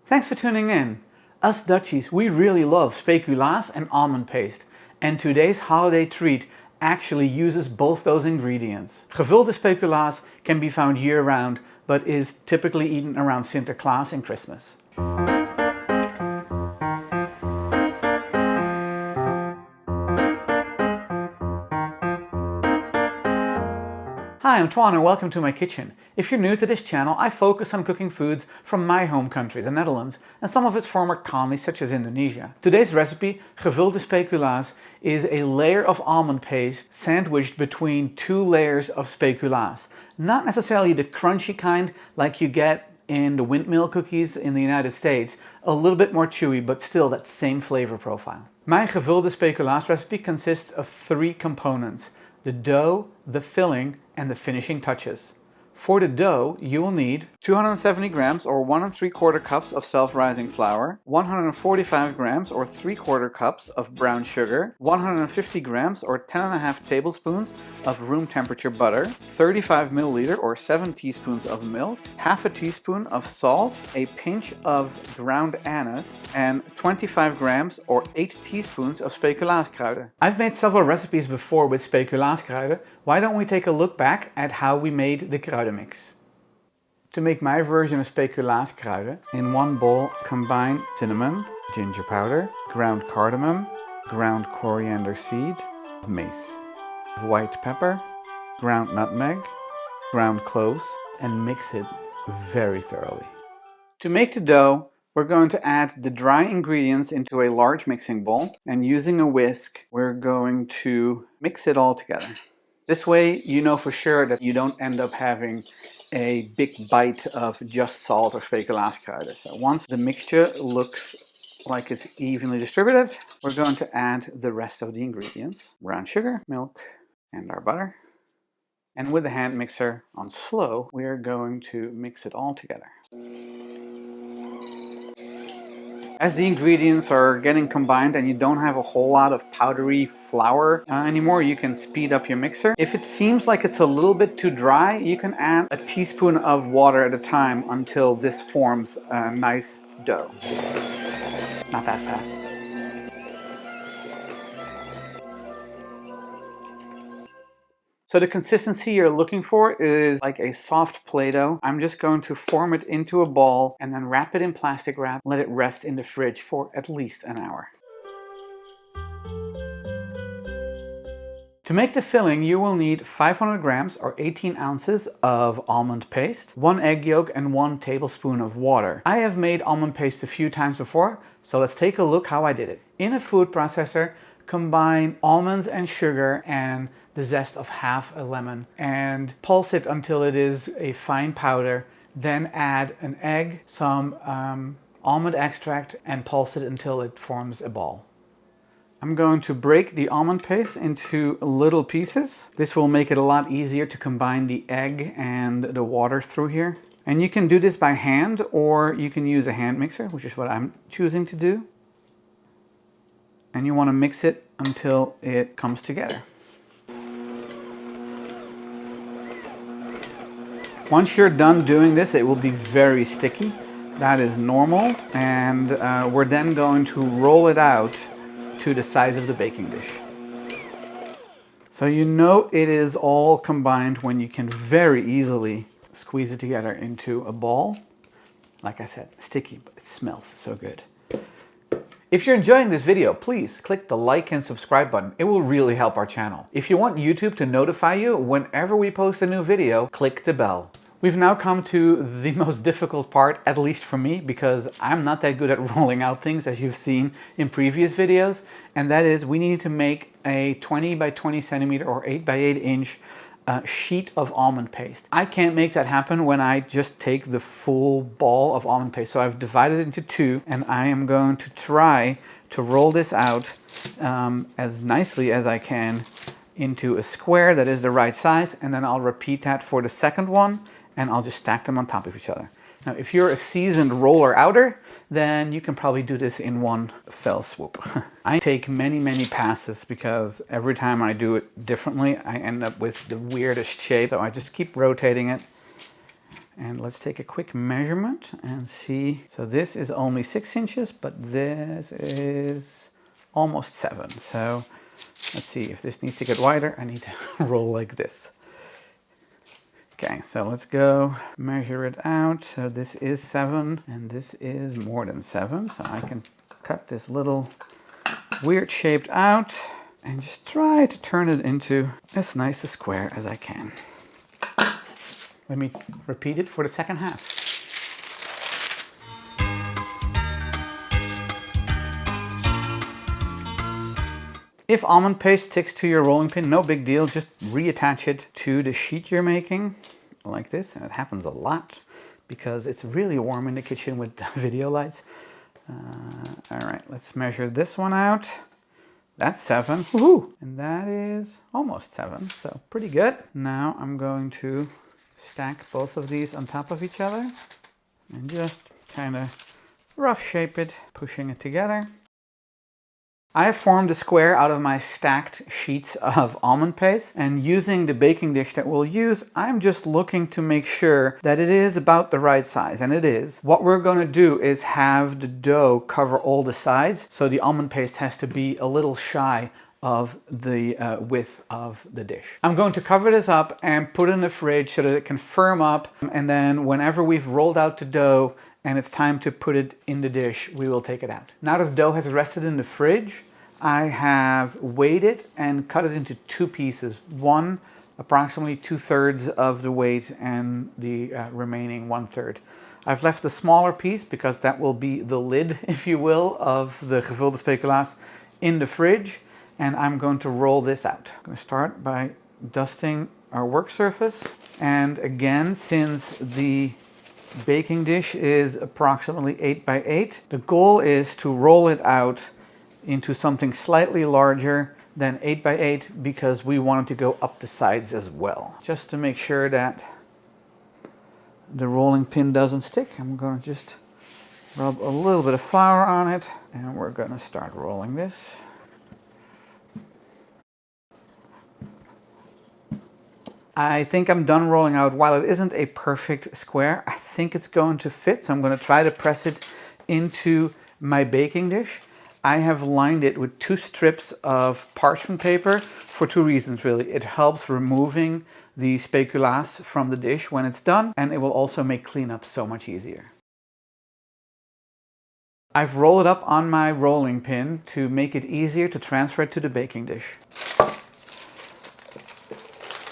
Thanks for tuning in. Us Dutchies, we really love Speculoos and almond paste, and today's holiday treat actually uses both those ingredients. Gevulde Speculaas can be found year-round, but is typically eaten around Sinterklaas and Christmas. Hi, I'm Toine and welcome to my kitchen. If you're new to this channel, I focus on cooking foods from my home country, the Netherlands, and some of its former colonies such as Indonesia. Today's recipe, Gevulde Speculaas, is a layer of almond paste sandwiched between two layers of Speculoos. Not necessarily the crunchy kind like you get in the windmill cookies in the United States, a little bit more chewy, but still that same flavor profile. My Gevulde Speculaas recipe consists of three components: the dough, the filling, and the finishing touches. For the dough, you will need 270 grams or 1 3/4 cups of self-rising flour, 145 grams or 3/4 cups of brown sugar, 150 grams or 10.5 tablespoons of room temperature butter, 35 milliliter or 7 teaspoons of milk, half a teaspoon of salt, a pinch of ground anise, and 25 grams or 8 teaspoons of Speculaaskruiden. I've made several recipes before with Speculaaskruiden. Why don't we take a look back at how we made the kruiden mix? To make my version of Speculaaskruiden, in one bowl combine cinnamon, ginger powder, ground cardamom, ground coriander seed, mace, white pepper, ground nutmeg, ground cloves, and mix it very thoroughly. To make the dough, we're going to add the dry ingredients into a large mixing bowl, and using a whisk, we're going to mix it all together. This way, you know for sure that you don't end up having a big bite of just salt or Speculaaskruiden. So once the mixture looks like it's evenly distributed, we're going to add the rest of the ingredients: brown sugar, milk, and our butter. And with the hand mixer on slow, we are going to mix it all together. As the ingredients are getting combined and you don't have a whole lot of powdery flour anymore, you can speed up your mixer. If it seems like it's a little bit too dry, you can add a teaspoon of water at a time until this forms a nice dough. Not that fast. So the consistency you're looking for is like a soft Play-Doh. I'm just going to form it into a ball and then wrap it in plastic wrap. Let it rest in the fridge for at least an hour. To make the filling, you will need 500 grams or 18 ounces of almond paste, 1 egg yolk, and 1 tablespoon of water. I have made almond paste a few times before, so let's take a look how I did it. In a food processor, combine almonds and sugar and the zest of half a lemon and pulse it until it is a fine powder. Then add an egg, some almond extract, and pulse it until it forms a ball. I'm going to break the almond paste into little pieces. This will make it a lot easier to combine the egg and the water through here. And you can do this by hand, or you can use a hand mixer, which is what I'm choosing to do. And you want to mix it until it comes together. Once you're done doing this, it will be very sticky. That is normal. And we're then going to roll it out to the size of the baking dish. So you know it is all combined when you can very easily squeeze it together into a ball. Like I said, sticky, but it smells so good. If you're enjoying this video, please click the like and subscribe button. It will really help our channel. If you want YouTube to notify you whenever we post a new video, click the bell. We've now come to the most difficult part, at least for me, because I'm not that good at rolling out things, as you've seen in previous videos. And that is, we need to make a 20 by 20 centimeter or 8 by 8 inch sheet of almond paste. I can't make that happen when I just take the full ball of almond paste. So I've divided it into two, and I am going to try to roll this out as nicely as I can into a square that is the right size, and then I'll repeat that for the second one, and I'll just stack them on top of each other. Now, if you're a seasoned roller outer, then you can probably do this in one fell swoop. I take many passes because every time I do it differently, I end up with the weirdest shape. So I just keep rotating it And let's take a quick measurement and see. So this is only 6 inches, but this is almost 7. So let's see if this needs to get wider. I need to roll like this. Okay, so let's go measure it out. So this is 7 and this is more than 7. So I can cut this little weird shaped out and just try to turn it into as nice a square as I can. Let me repeat it for the second half. If almond paste sticks to your rolling pin, no big deal. Just reattach it to the sheet you're making like this. And it happens a lot because it's really warm in the kitchen with the video lights. All right, let's measure this one out. That's 7. Woohoo! And that is almost 7, so pretty good. Now I'm going to stack both of these on top of each other and just kind of rough shape it, pushing it together. I have formed a square out of my stacked sheets of almond paste, and using the baking dish that we'll use, I'm just looking to make sure that it is about the right size, and it is. What we're going to do is have the dough cover all the sides, so the almond paste has to be a little shy of the width of the dish. I'm going to cover this up and put it in the fridge so that it can firm up, and then whenever we've rolled out the dough and it's time to put it in the dish, we will take it out. Now that the dough has rested in the fridge, I have weighed it and cut it into 2 pieces. One approximately 2/3 of the weight and the remaining 1/3. I've left the smaller piece because that will be the lid, if you will, of the Gevulde Speculaas in the fridge. And I'm going to roll this out. I'm going to start by dusting our work surface. And again, since the baking dish is approximately 8 by 8, the goal is to roll it out into something slightly larger than 8 by 8 because we want it to go up the sides as well. Just to make sure that the rolling pin doesn't stick, I'm going to just rub a little bit of flour on it and we're going to start rolling this. I think I'm done rolling out. While it isn't a perfect square, I think it's going to fit. So I'm going to try to press it into my baking dish. I have lined it with 2 strips of parchment paper for 2 reasons really. It helps removing the Speculoos from the dish when it's done, and it will also make cleanup so much easier. I've rolled it up on my rolling pin to make it easier to transfer it to the baking dish.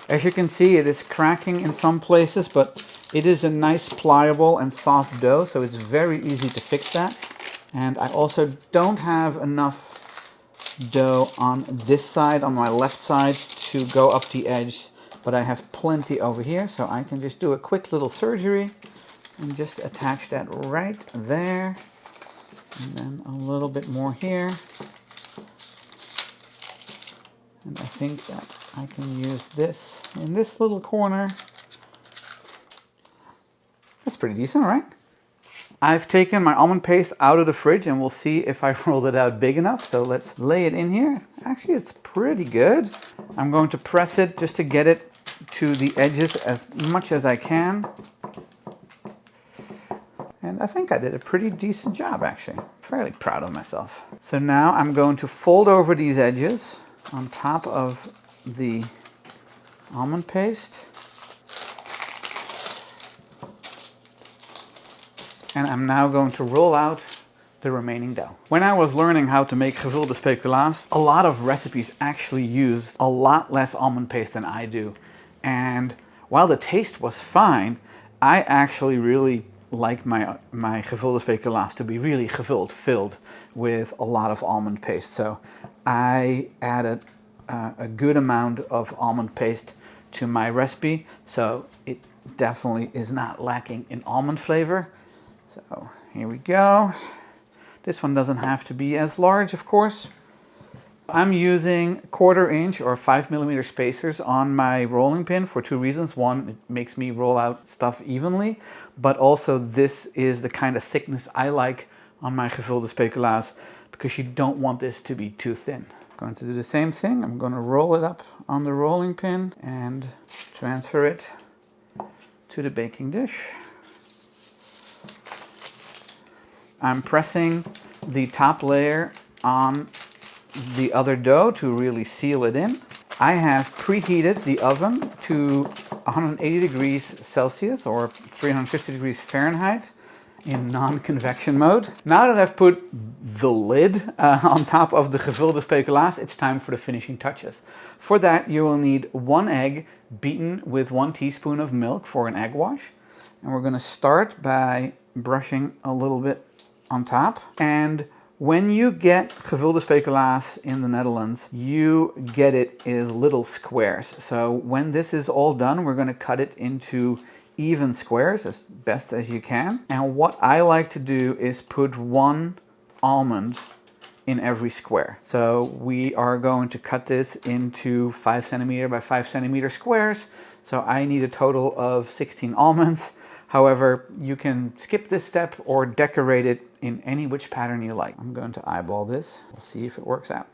As you can see, it is cracking in some places, but it is a nice pliable and soft dough, so it's very easy to fix that. And I also don't have enough dough on this side, on my left side, to go up the edge, but I have plenty over here, so I can just do a quick little surgery and just attach that right there. And then a little bit more here. And I think that I can use this in this little corner. That's pretty decent, right? I've taken my almond paste out of the fridge and we'll see if I rolled it out big enough. So let's lay it in here. Actually, it's pretty good. I'm going to press it just to get it to the edges as much as I can. And I think I did a pretty decent job, actually. I'm fairly proud of myself. So now I'm going to fold over these edges on top of the almond paste. And I'm now going to roll out the remaining dough. When I was learning how to make Gevulde Speculaas, a lot of recipes actually used a lot less almond paste than I do. And while the taste was fine, I actually really like my Gevulde Speculaas to be really gevuld, filled with a lot of almond paste. So I added a good amount of almond paste to my recipe, so it definitely is not lacking in almond flavor. So here we go. This one doesn't have to be as large, of course. I'm using 1/4 inch or 5mm spacers on my rolling pin for 2 reasons. One, it makes me roll out stuff evenly, but also this is the kind of thickness I like on my Gevulde Speculaas because you don't want this to be too thin. I'm going to do the same thing. I'm going to roll it up on the rolling pin and transfer it to the baking dish. I'm pressing the top layer on the other dough to really seal it in. I have preheated the oven to 180 degrees Celsius or 350 degrees Fahrenheit in non-convection mode. Now that I've put the lid on top of the Gevulde Speculaas, it's time for the finishing touches. For that, you will need 1 egg beaten with 1 teaspoon of milk for an egg wash. And we're going to start by brushing a little bit on top. And when you get Gevulde Speculaas in the Netherlands, you get it as little squares. So when this is all done, we're going to cut it into even squares as best as you can. And what I like to do is put 1 almond in every square. So we are going to cut this into 5 centimeter by 5 centimeter squares. So I need a total of 16 almonds. However, you can skip this step or decorate it in any which pattern you like. I'm going to eyeball this. We'll see if it works out.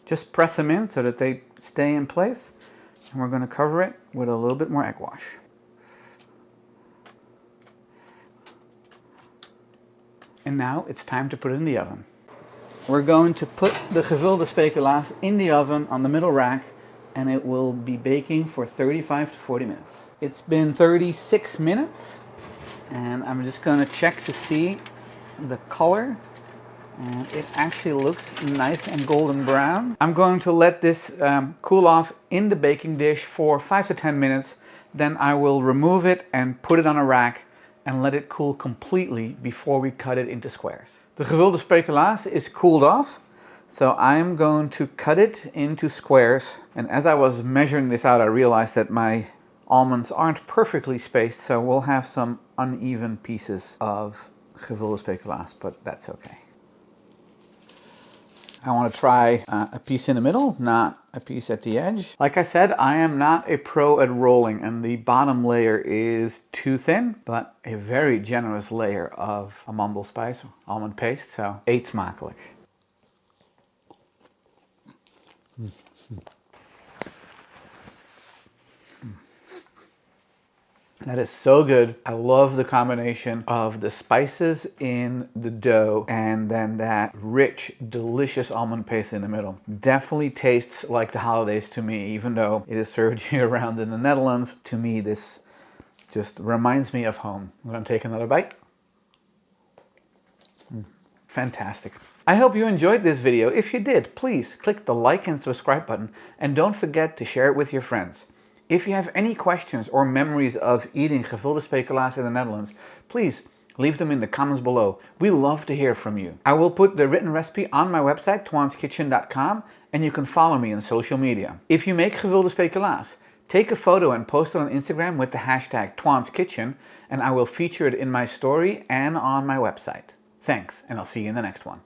Just press them in so that they stay in place. And we're going to cover it with a little bit more egg wash. And now it's time to put it in the oven. We're going to put the Gevulde Speculaas in the oven on the middle rack, and it will be baking for 35 to 40 minutes. It's been 36 minutes, and I'm just going to check to see the color. And it actually looks nice and golden brown. I'm going to let this cool off in the baking dish for 5 to 10 minutes. Then I will remove it and put it on a rack and let it cool completely before we cut it into squares. The Gevulde Speculaas is cooled off, so I'm going to cut it into squares. And as I was measuring this out, I realized that my almonds aren't perfectly spaced, so we'll have some uneven pieces of Gevulde Speculaas, but that's okay. I want to try a piece in the middle, not a piece at the edge. Like I said, I am not a pro at rolling, and the bottom layer is too thin, but a very generous layer of amandelspijs, almond paste, so Eet Smakelijk. That is so good. I love the combination of the spices in the dough and then that rich, delicious almond paste in the middle. Definitely tastes like the holidays to me, even though it is served year-round in the Netherlands. To me, this just reminds me of home. I'm going to take another bite. Fantastic. I hope you enjoyed this video. If you did, please click the like and subscribe button, and don't forget to share it with your friends. If you have any questions or memories of eating Gevulde Speculaas in the Netherlands, please leave them in the comments below. We love to hear from you. I will put the written recipe on my website, toineskitchen.com, and you can follow me on social media. If you make Gevulde Speculaas, take a photo and post it on Instagram with the hashtag ToinesKitchen, and I will feature it in my story and on my website. Thanks, and I'll see you in the next one.